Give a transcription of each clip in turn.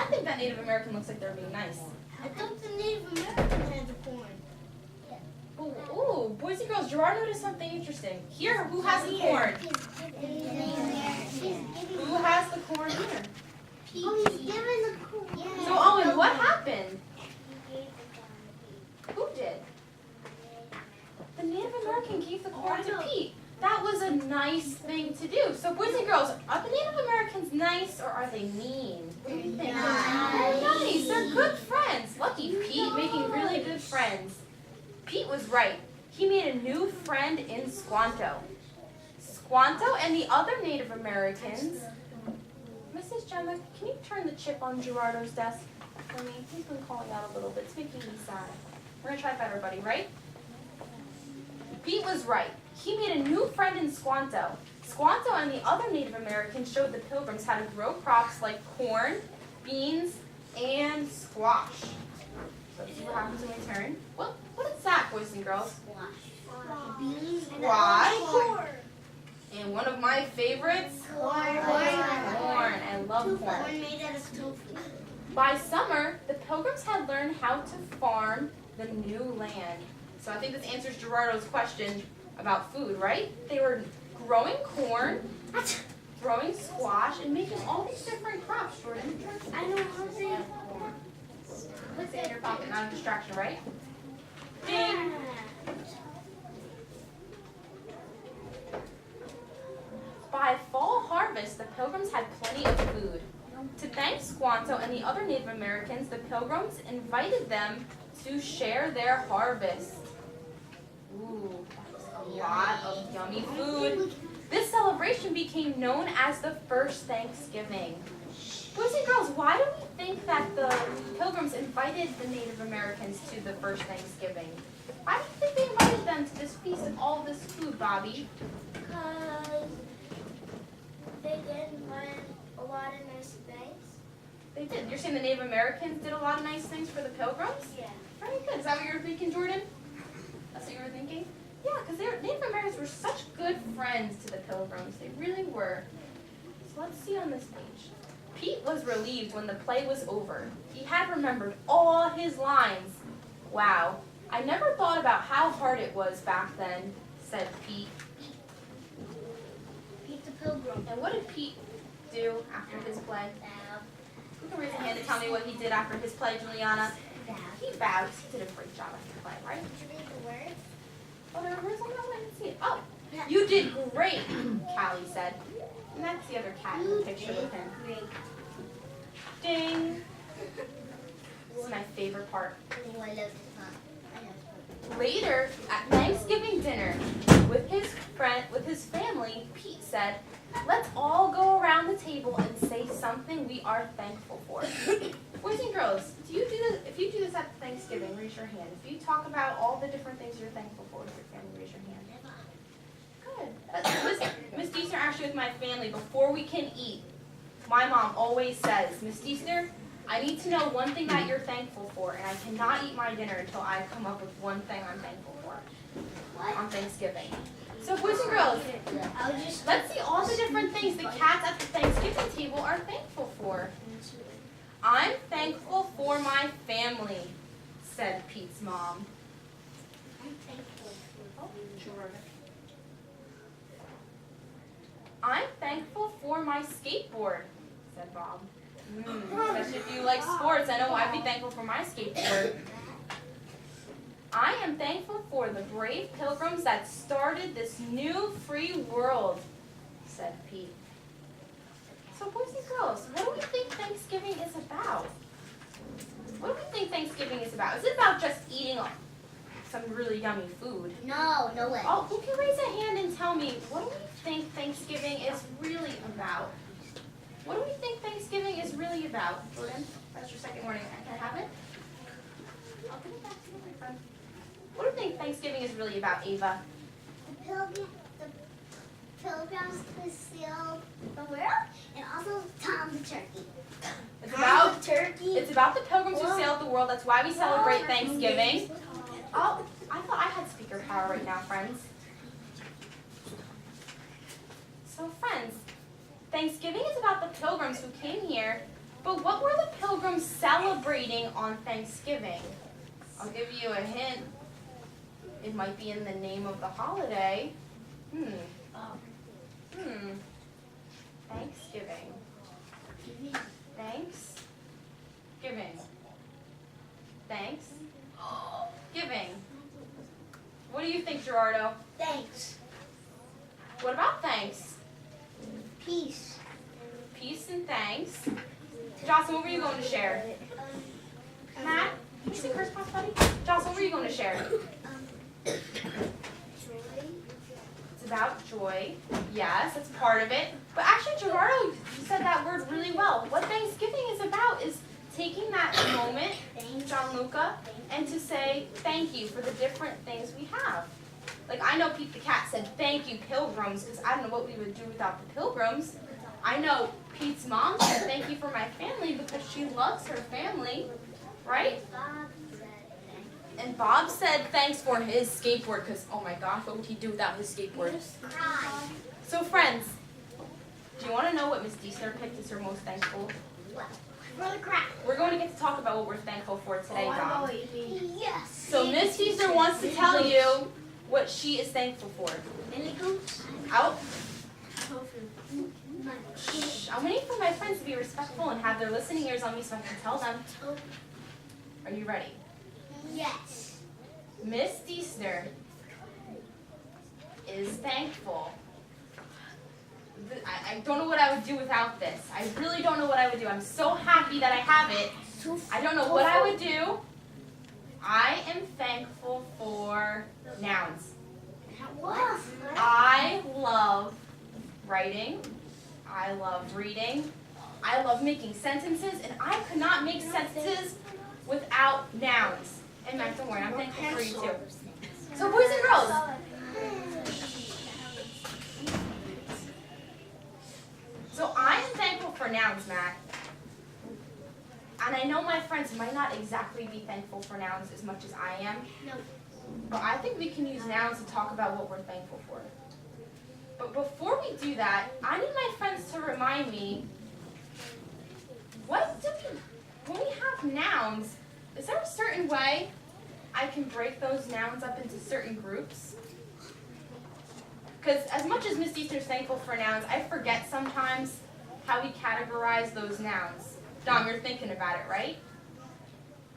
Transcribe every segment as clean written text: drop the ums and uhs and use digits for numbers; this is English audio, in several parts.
I think that Native American looks like they're being nice. I thought the Native American had the corn. Ooh, boys and girls, Gerard noticed something interesting. Here, who has the corn? Who has the corn here? Oh, he's giving the corn. So, Owen, what happened? Who did? The Native American gave the corn to Pete. That was a nice thing to do. So, boys and girls, are the Native Americans nice or are they mean? What do you think? They're nice. They're good friends. Lucky Pete, making really good friends. Pete was right. He made a new friend in Squanto. Squanto and the other Native Americans. Mrs. Gemma, can you turn the chip on Gerardo's desk for me? He's been calling out a little bit. It's making me sad. We're going to try for everybody, right? Pete was right. He made a new friend in Squanto. Squanto and the other Native Americans showed the Pilgrims how to grow crops like corn, beans, and squash. So let's see what happens when we turn. What is that, boys and girls? Squash. And one of my favorites, corn. I love corn. Corn made out of tofu. By summer, the Pilgrims had learned how to farm the new land. So I think this answers Gerardo's question about food, right? They were growing corn, growing squash, and making all these different crops, Jordan. I know how to say it. Put it in your pocket, not a distraction, right? Ding! By fall harvest, the Pilgrims had plenty of food. To thank Squanto and the other Native Americans, the Pilgrims invited them to share their harvest. Ooh, that was a lot of yummy food. This celebration became known as the first Thanksgiving. Boys and girls, why do we think that the Pilgrims invited the Native Americans to the first Thanksgiving? Why do you think they invited them to this feast of all this food, Bobby? Because they did a lot of nice things. They did. You're saying the Native Americans did a lot of nice things for the Pilgrims? Yeah. Very good. Is that what you were thinking, Jordan? That's what you were thinking? Yeah, because Native Americans were such good friends to the Pilgrims. They really were. So let's see on this page. Pete was relieved when the play was over. He had remembered all his lines. Wow, I never thought about how hard it was back then, said Pete. Pete the Pilgrim. And what did Pete do after his play? Who can raise a hand and tell me what he did after his play, Juliana? He bowed. He did a great job after the play, right? Did you read the words? Oh, there were words on that one? I didn't see it. Oh, you did great, Callie said. And that's the other cat in the picture with him. Great. Ding. This is my favorite part. Oh, I love this one. Later, at Thanksgiving dinner, with his family, Pete said, "Let's all go around the table and say something we are thankful for." Boys and girls, do you do this? If you do this at Thanksgiving, raise your hand. If you talk about all the different things you're thankful for with your family, raise your hand. Good. Miss Deeser, actually, with my family, before we can eat, my mom always says, "Miss Deeser, I need to know one thing that you're thankful for, and I cannot eat my dinner until I come up with one thing I'm thankful for on Thanksgiving." So, boys and girls, let's see all the different things the cats at the Thanksgiving table are thankful for. "I'm thankful for my family," said Pete's mom. I'm thankful for "I'm thankful for my skateboard," said Bob. Especially if you like sports, I know I'd be thankful for my skateboard. "I am thankful for the brave Pilgrims that started this new free world," said Pete. So, boys and girls, what do we think Thanksgiving is about? What do we think Thanksgiving is about? Is it about just eating some really yummy food? No way. Oh, who can raise a hand and tell me, what do we think Thanksgiving is really about? What do we think Thanksgiving is really about? Jordan, that's your second warning. Can I have it? I'll give it back to you, my friend. What do you think Thanksgiving is really about, Ava? The pilgrims to seal the world, and also Tom the turkey. It's about the Pilgrims who sailed the world. That's why we celebrate Thanksgiving. Oh, I thought I had speaker power right now, friends. So, friends, Thanksgiving is about the Pilgrims who came here But what were the Pilgrims celebrating on Thanksgiving? I'll give you a hint. It might be in the name of the holiday. Thanksgiving. Thanksgiving. Thanks. Giving. What do you think, Gerardo? Thanks. What about thanks? Peace. Peace and thanks. Jocelyn, what were you going to share? Matt, can you sing first, buddy? Jocelyn, what were you going to share? Joy. It's about joy. Yes, that's part of it. But actually, Gerardo, you said that word really well. What Thanksgiving is about is taking that moment, Gianluca, and to say thank you for the different things we have. Like, I know Pete the Cat said thank you, Pilgrims, because I don't know what we would do without the Pilgrims. I know Pete's mom said thank you for my family because she loves her family, right? And Bob said thanks for his skateboard because, oh my gosh, what would he do without his skateboard? Cry. So friends, do you want to know what Miss Diesner picked as her most thankful? For the crack. We're going to get to talk about what we're thankful for today, Dom. Yes. So Miss Diesner wants to tell you what she is thankful for. Out. Shh. I'm waiting for my friends to be respectful and have their listening ears on me so I can tell them. Are you ready? Yes. Miss Diesner is thankful. I don't know what I would do without this. I really don't know what I would do. I'm so happy that I have it. I don't know what I would do. I am thankful for nouns. What? I love writing. I love reading. I love making sentences, and I could not make sentences without nouns. And Max, don't worry, I'm thankful for you too. So boys and girls, so I am thankful for nouns, Matt. And I know my friends might not exactly be thankful for nouns as much as I am. No. But I think we can use nouns to talk about what we're thankful for. But before we do that, I need my friends to remind me, when we have nouns, is there a certain way I can break those nouns up into certain groups? Because as much as Miss Easter's thankful for nouns, I forget sometimes how we categorize those nouns. Dom, you're thinking about it, right?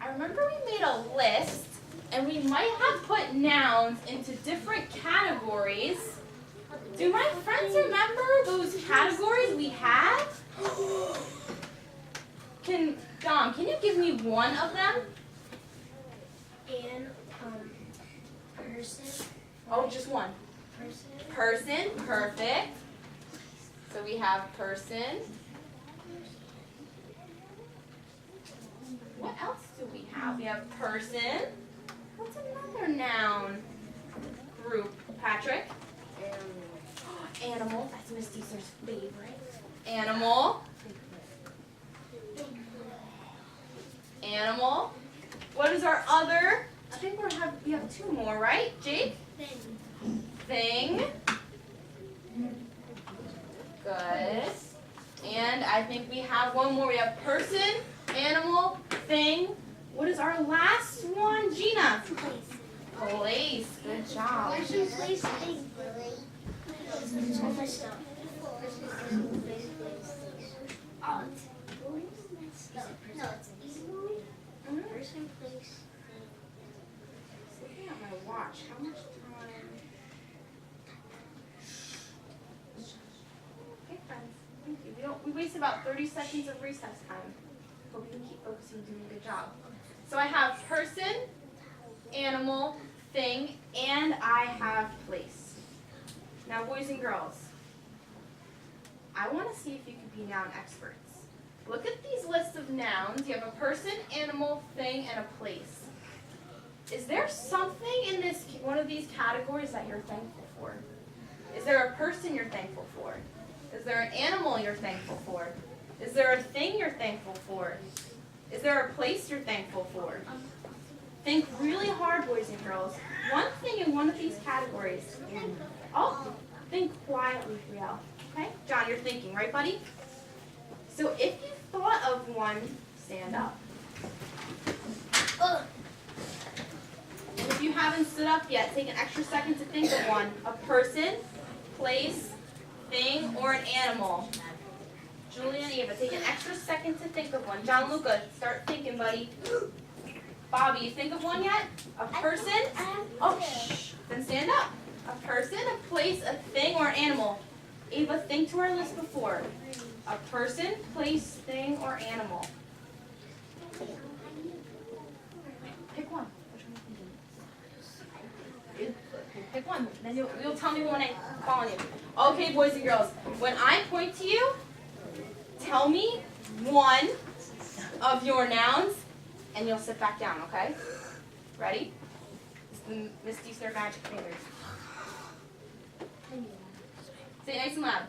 I remember we made a list, and we might have put nouns into different categories. Do my friends remember those categories we had? Dom, can you give me one of them? Person. Oh, just one. Person, perfect. So we have person. What else do we have? We have person. What's another noun group? Patrick? Animal. That's Miss Deeser's favorite. Animal. Animal. What is our other? I think we have two more, right? Jake? Thing. Good. And I think we have one more. We have person, animal, thing. What is our last one, Gina? Place. Good job. Person, place. Looking at my watch, how much time? Okay, friends. Thank you. We wasted about 30 seconds of recess time. But we can keep focusing and doing a good job. So I have person, animal, thing, and I have place. Now, boys and girls, I want to see if you can be noun experts. Look at these lists of nouns. You have a person, animal, thing, and a place. Is there something in this one of these categories that you're thankful for? Is there a person you're thankful for? Is there an animal you're thankful for? Is there a thing you're thankful for? Is there a place you're thankful for? Think really hard, boys and girls. One thing in one of these categories. Oh, think quietly, Riel. Okay? John, you're thinking, right, buddy? So if you thought of one, stand up. And if you haven't stood up yet, take an extra second to think of one. A person, place, thing, or an animal. Julia and Ava, take an extra second to think of one. Gianluca, start thinking, buddy. Bobby, you think of one yet? A person? Oh, shh. Then stand up. A person, a place, a thing, or an animal. Ava, think to our list before. A person, place, thing, or animal. Pick one. Which one are you thinking? Pick one. Then you'll tell me when I call on you. Okay, boys and girls. When I point to you, tell me one of your nouns, and you'll sit back down, okay? Ready? It's the Miss Easter magic fingers. Say it nice and loud.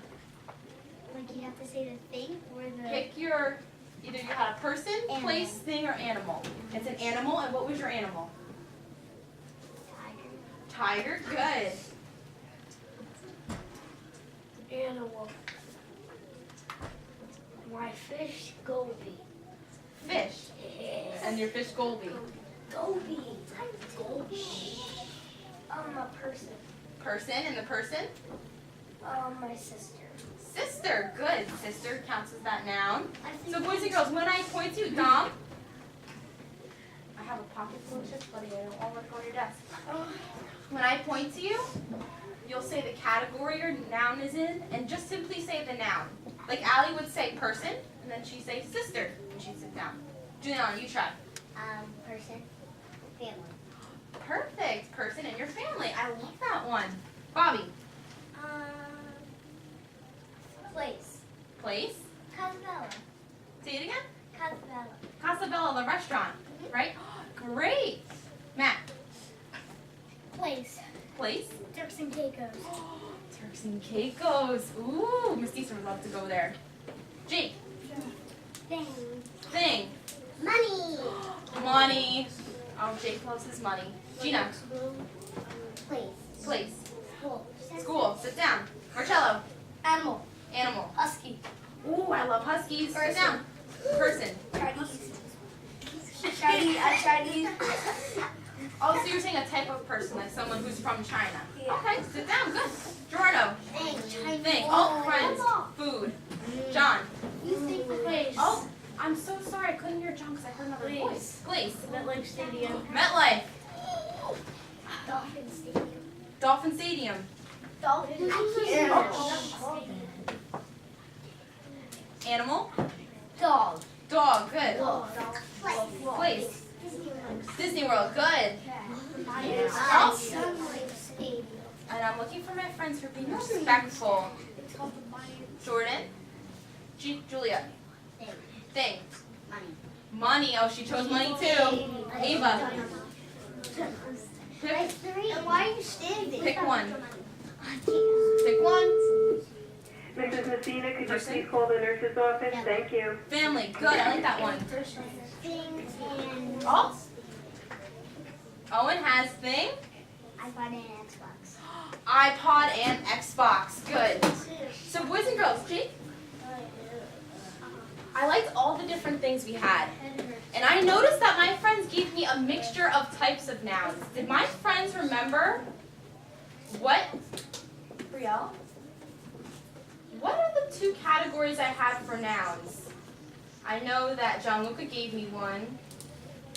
Like you have to say the thing or the... Pick your, either you had a person, place, thing, or animal. It's an animal, and what was your animal? Tiger. Tiger, good. Animal. My fish, Goldie. Fish. And your fish, Goldie. Goldie. A person. Person, and the person? My sister. Sister, good. Sister counts as that noun. So boys and girls, when I point to you, Dom, I have a pocket full of chips, buddy. I don't want to work on your desk. When I point to you, you'll say the category your noun is in, and just simply say the noun. Like Allie would say person, and then she'd say sister, and she'd sit down. Juliana, you try. Person. Family. Perfect. Person and your family. I love that one. Bobby. Place. Place. Casabella. Say it again. Casabella. Casabella, the restaurant, right? Great. Matt. Place. Place. Turks and Caicos. Turks and Caicos. Ooh, Miss Deeser would love to go there. Jake. Thing. Thing. Money. Money. Oh, Jake loves his money. Gina. Place. Place. School. School. Sit down. Marcello. Animal. Animal. Husky. Ooh, I love huskies. Sit Person. down. Person. Chinese. Oh, so you're saying a type of person, like someone who's from China. Yeah. Okay, sit down. Good. Gerardo. Thing. Thing. Oh, friends. Food. John. You think place. Oh, I'm so sorry. I couldn't hear John because I heard another voice. Place. MetLife Stadium. MetLife. Dolphin Stadium. Dolphin Stadium. Dolphin Animal. Dog. Dog. Good. Place. Place. Disney World. Good. Sunlight Stadium. And I'm looking for my friends for being respectful. Jordan. Julia. Thing. Money. Money. Oh, she chose money too. Ava. Pick, And why are you standing? pick one. I Pick one. Mrs. Messina, could you Person. please call the nurse's office? Thank you. Family. Good. I like that one. Things and Oh. Owen has thing. iPod and Xbox. iPod and Xbox. Good. So boys and girls, Jake, I liked all the different things we had. And I noticed that my friends gave me a mixture of types of nouns. Did my friends remember what, Brielle? What are the two categories I had for nouns? I know that Gianluca gave me one.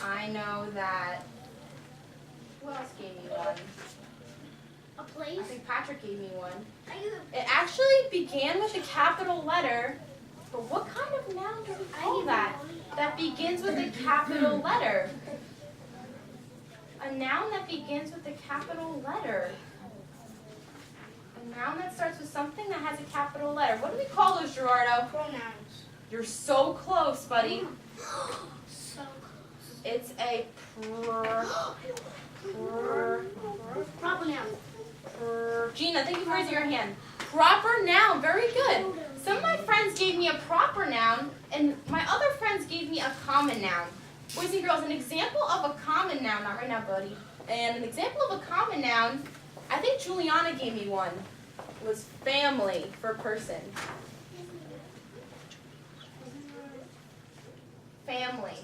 I know that, who else gave me one? A I place? think Patrick gave me one. Are you It actually began with a capital letter, but what kind of noun do we call that? That begins with a capital letter. A noun that begins with a capital letter. A noun that starts with something that has a capital letter. What do we call those, Gerardo? Pronouns. You're so close, buddy. so It's a Proper noun. Gina, thank you for raising your hand. Proper noun, very good. Some of my friends gave me a proper noun, and my other friends gave me a common noun. Boys and girls, an example of a common noun, not right now, buddy, and an example of a common noun, I think Juliana gave me one, was family for person. family.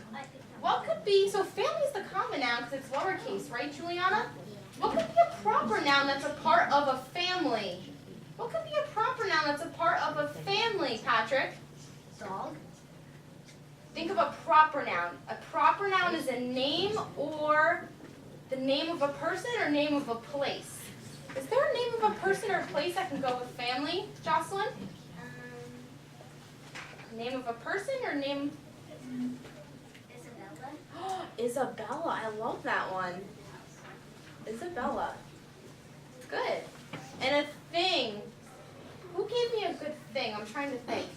What could be, so family is the common noun because it's lowercase, right, Juliana? What could be a proper noun that's a part of a family? What could be a proper noun that's a part of a family, Patrick? Dog. Think of a proper noun. A proper noun is a name or the name of a person or name of a place. Is there a name of a person or a place that can go with family, Jocelyn? Name of a person or name? Isabella. Isabella, I love that one. Isabella. Good. And a thing. Who gave me a good thing? I'm trying to think.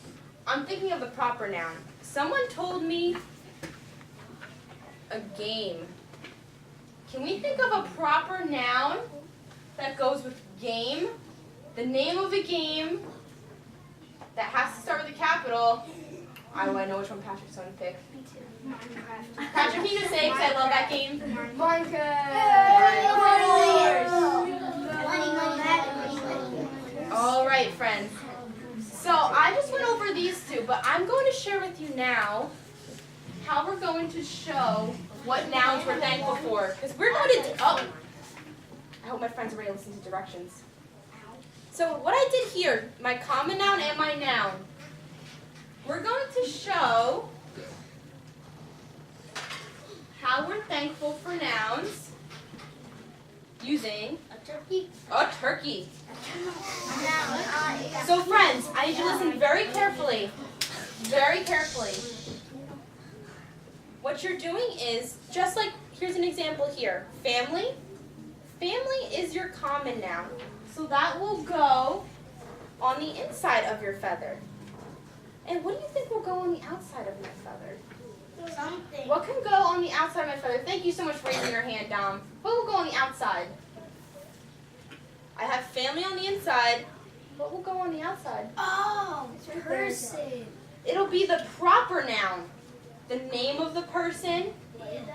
I'm thinking of the proper noun. Someone told me a game. Can we think of a proper noun that goes with game? The name of a game that has to start with a capital. I know which one Patrick's going to pick. Me too. Patrick, can you just say, because I love that game? All right, friends. So I just went over these two, but I'm going to share with you now how we're going to show what nouns we're thankful for. Because we're going to, I hope my friends are ready to listen to directions. So what I did here, my common noun and my noun, we're going to show how we're thankful for nouns using A turkey. a turkey. So friends, I need you to listen very carefully. Very carefully. What you're doing is, just like, here's an example here. Family. Family is your common noun. So that will go on the inside of your feather. And what do you think will go on the outside of my feather? Something. What can go on the outside of my feather? Thank you so much for raising your hand, Dom. What will go on the outside? I have family on the inside. What will go on the outside? Oh, person. It'll be the proper noun. The name of the person,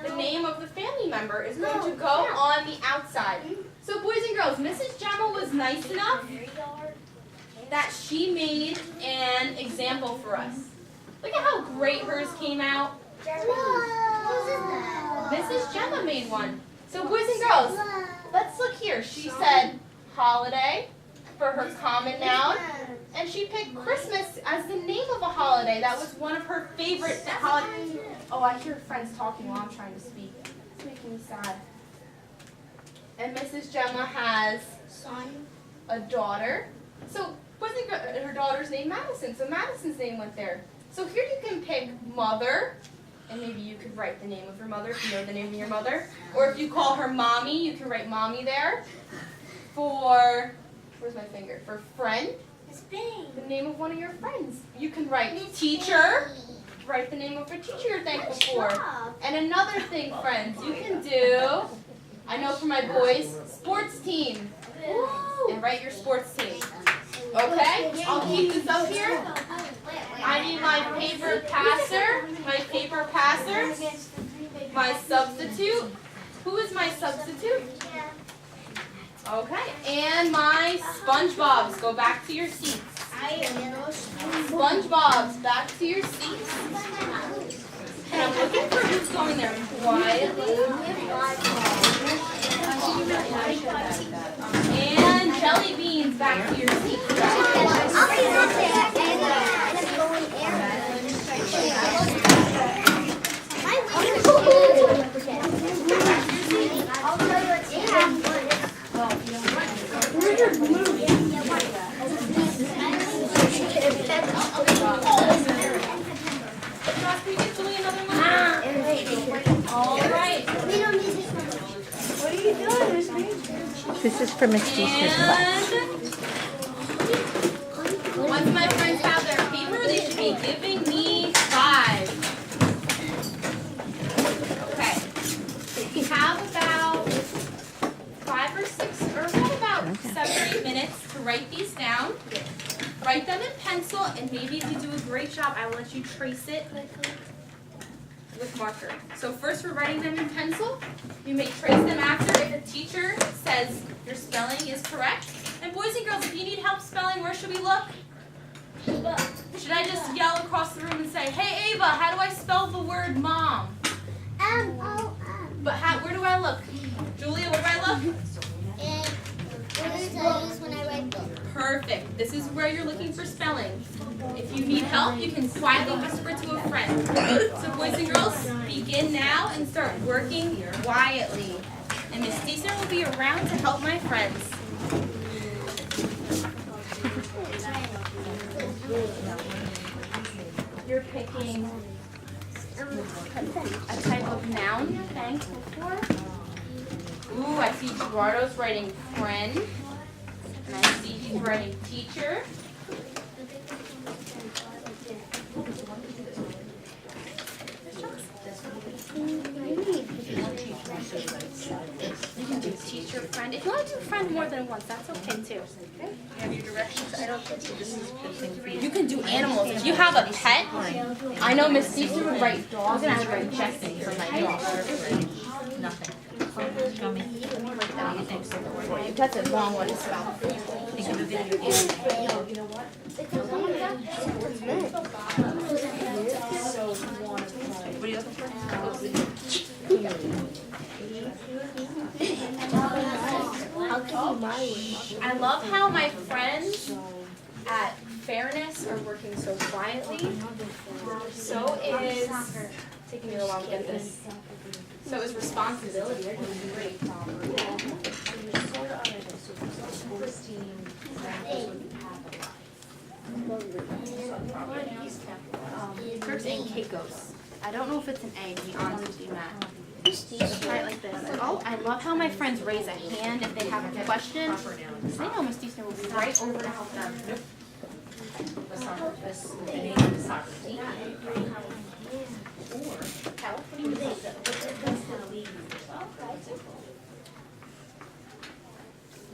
the name of the family member is going to go on the outside. So boys and girls, Mrs. Gemma was nice enough that she made an example for us. Look at how great hers came out. Mrs. Gemma made one. So boys and girls, let's look here. She said holiday for her common noun, and she picked Christmas as the name of a holiday. That was one of her favorite holidays. Oh, I hear friends talking while I'm trying to speak. It's making me sad. And Mrs. Gemma has a daughter. So wasn't her daughter's name Madison? So Madison's name went there. So here you can pick mother, and maybe you could write the name of your mother if you know the name of your mother. Or if you call her mommy, you can write mommy there. For, where's my finger? For friend, the name of one of your friends. You can write teacher, write the name of a teacher you're thankful for. And another thing, friends, you can do, I know for my boys, sports team. And write your sports team. Okay? I'll keep this up here. I need my paper passer, my substitute. Who is my substitute? Okay, and my SpongeBobs. Go back to your seats. SpongeBobs, back to your seats. And I'm looking for who's going there quietly. And jelly beans, back to your seats. Can you get Julie another one? All right. What are you doing, Miss Granger? This is for Miss Easter's class. And once my friends have their paper, they should be giving me 5. Okay. We have about 5 or 6, or about 7 or 8 minutes to write these down. Write them in pencil, and maybe if you do a great job, I will let you trace it with marker. So first we're writing them in pencil. You may trace them after if the teacher says your spelling is correct. And boys and girls, if you need help spelling, where should we look? Should I just yell across the room and say, hey Ava, how do I spell the word look? Julia, what do I look? And words I use when I write books. Perfect. This is where you're looking for spelling. If you need help, you can quietly whisper to a friend. So boys and girls, begin now and start working quietly. And Miss Deeser will be around to help my friends. You're picking a type of noun you're thankful for. Ooh, I see Gerardo's writing friend. And I see he's writing teacher. You can do teacher, friend. If you want to do friend more than once, that's okay too. You have your directions. I don't think this is the thing for you. You can do animals. If you have a pet, I know Miss Cece would write dog and I would write Jessie for my dog. Nothing. That's a long one to spell. Think of a video game. What are you looking for? I love how my friends at Fairness are working so quietly. So is taking me a while to get this. So is responsibility. They're doing great. Kirk's and Keiko's. I don't know if it's an A, to be honest with you, Matt. Try it like this. Oh, I love how my friends raise a hand if they have a question. Because they know Miss Deeser will be right over to help them. The name of the soccer team.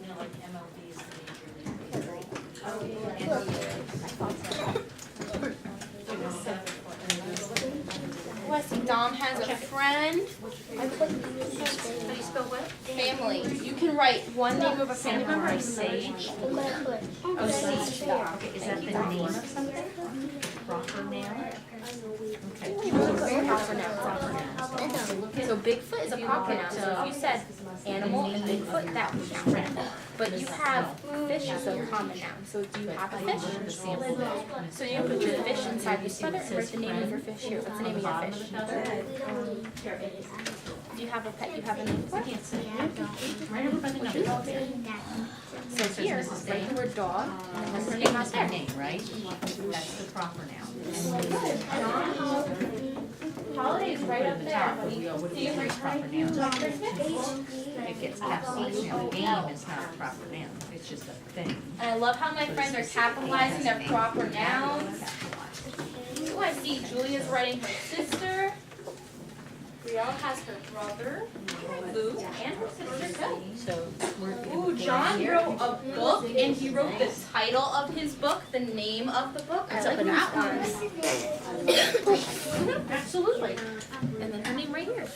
You know, like MLB is the major league. Oh, I see Dom has a friend. How do you spell what? Family. You can write one name of a family member. Samurai Sage. Oh, Sage. Okay, is that the name of something? Proper noun? Okay. Proper noun. So Bigfoot is a proper noun. So if you said animal and Bigfoot, that would count. But you have fish as a common noun. So do you have a fish? So you put your fish inside the sweater and write the name of your fish here. What's the name of your fish? Do you have a pet you have a name for? Right over by the number. So here, write the word dog and what's the Her name name out is there? her name, right? That's the proper noun. Holiday's right up there. But we all would Do you have write proper nouns. Christmas? It gets capitalized. Now, the game is not a proper noun. It's just a thing. And I love how my friends are capitalizing their proper nouns. Oh, I see Julia's writing her sister. Brielle has her brother, Lou, and her sister too. So we're. Ooh, John wrote a book, and he wrote the title of his book, the name of the book. I like that one. Absolutely. And then her name right here.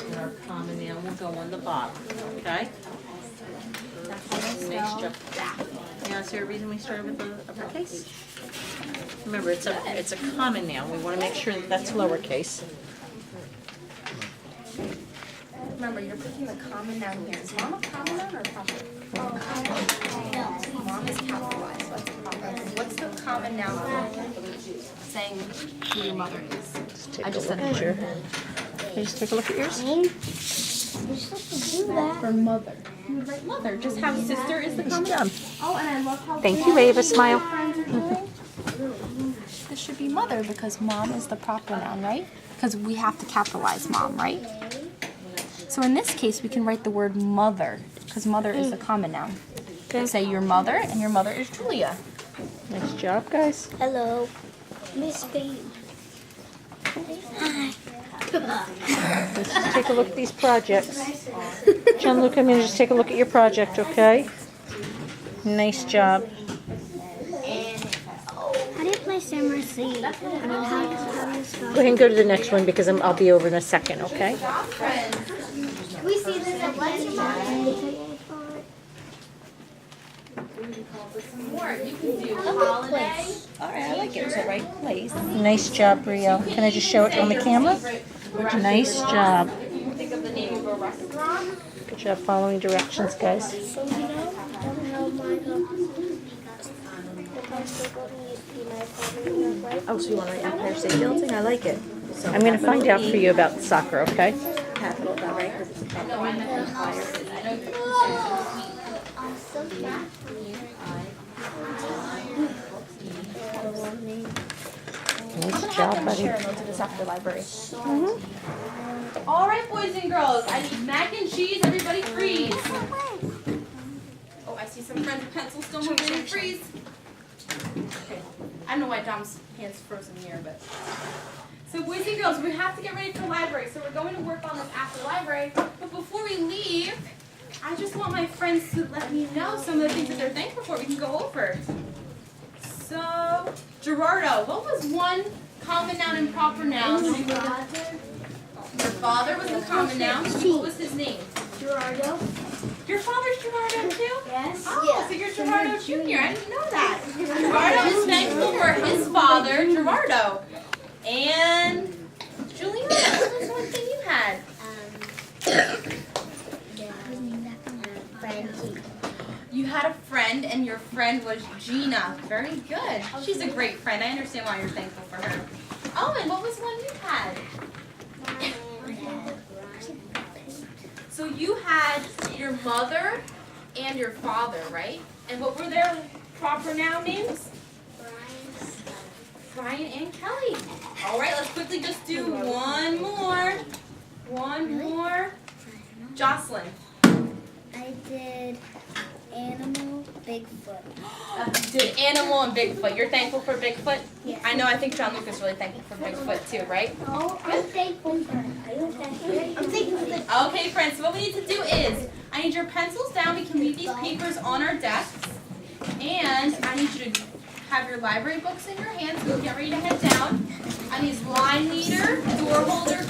And our common noun will go on the bottom, okay? Nice job. Now, is there a reason we started with the uppercase? Remember, it's a common noun. We want to make sure that that's lowercase. Remember, you're picking the common noun here. Is mom a common noun or proper? Mom is capitalized, so that's proper. What's the common noun for saying who your mother is? I just sent a picture. Can you just take a look at yours? You're supposed to do that. For mother. You would write mother. Just how sister is the common noun. Oh, and I love how Thank you, Ava. Smile. this should be mother because mom is the proper noun, right? Because we have to capitalize mom, right? So in this case, we can write the word mother because mother is the common noun. Okay. Say your mother, and your mother is Julia. Nice job, guys. Hello, Miss Baby. Hi. Let's just take a look at these projects. Gianluca, I'm going to just take a look at your project, okay? Nice job. How do you play Samurai Sage? How do you spell? Go ahead and go to the next one because I'll be over in a second, okay? Can we see this at what's your More. You can do holiday. All right, I like it. It's the right place. Nice job, Rio. Can I just show it on the camera? Nice job. Think of the name of a restaurant. Good job following directions, guys. Oh, so you want to write Empire State Building? I like it. So I'm going to find out for you about soccer, okay? Capital, that right? Because it's a No, I meant Empire. I know Nice job, buddy. Sharon will do this after the library. All right, boys and girls. I need mac and cheese. Everybody freeze. Oh, I see some friends' pencils still moving. Freeze. Okay. I don't know why Dom's hands frozen here, but. So, boys and girls, we have to get ready for the library. So we're going to work on this after the library. But before we leave, I just want my friends to let me know some of the things that they're thankful for. We can go over. So, Gerardo, what was one common noun and proper noun? Your father was a common noun. What was his name? Gerardo. Your father's Gerardo too? Yes. Oh, so you're Gerardo Jr. I didn't know that. Gerardo is thankful for his father, Gerardo. And Juliana, what was one thing you had? You had a friend, and your friend was Gina. Very good. She's a great friend. I understand why you're thankful for her. Oh, and what was one you had? So you had your mother and your father, right? And what were their proper noun names? Brian and Kelly. All right, let's quickly just do one more. One more. Jocelyn. I did animal, Bigfoot. Did animal and Bigfoot. You're thankful for Bigfoot? Yes. I know, I think John Luke is really thankful for Bigfoot too, right? Oh, I'm thankful for it. Are you thankful? I'm thankful for the Okay, friends, so what we need to do is, I need your pencils down. We can leave these papers on our desks. And I need you to have your library books in your hands. So get ready to head down. I need line leader, door holder,